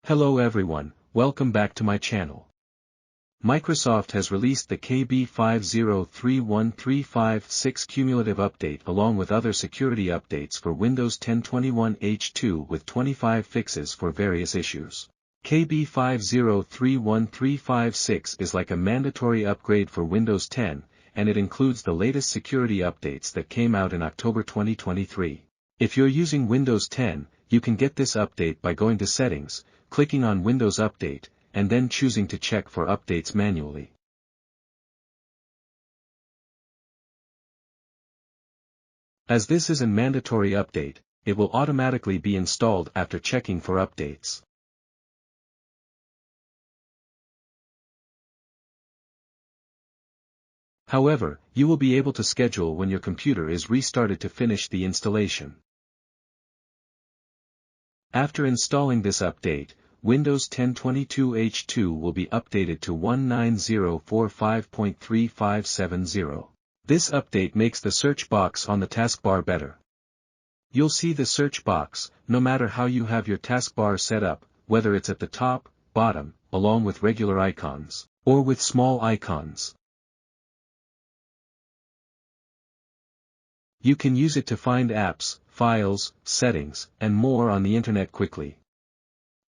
Hello everyone, welcome back to my channel. Microsoft has released the KB5031356 Cumulative update along with other security updates for Windows 10 21H2 with 25 fixes for various issues. KB5031356 is like a mandatory upgrade for Windows 10, and it includes the latest security updates that came out in October 2023. If you're using Windows 10, you can get this update by going to Settings, clicking on Windows Update, and then choosing to check for updates manually. As this is a mandatory update, it will automatically be installed after checking for updates. However, you will be able to schedule when your computer is restarted to finish the installation. After installing this update, Windows 10 22H2 will be updated to 19045.3570. This update makes the search box on the taskbar better. You'll see the search box, no matter how you have your taskbar set up, whether it's at the top, bottom, along with regular icons, or with small icons. You can use it to find apps, files, settings, and more on the internet quickly.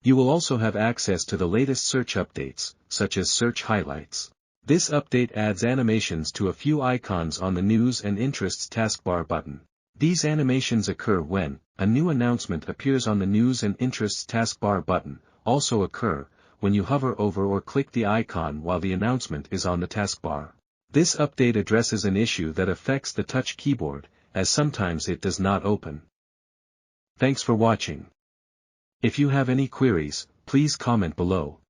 You will also have access to the latest search updates, such as search highlights. This update adds animations to a few icons on the News and Interests taskbar button. These animations occur when a new announcement appears on the News and Interests taskbar button, also occur when you hover over or click the icon while the announcement is on the taskbar. This update addresses an issue that affects the touch keyboard, as sometimes it does not open. Thanks for watching. If you have any queries, please comment below.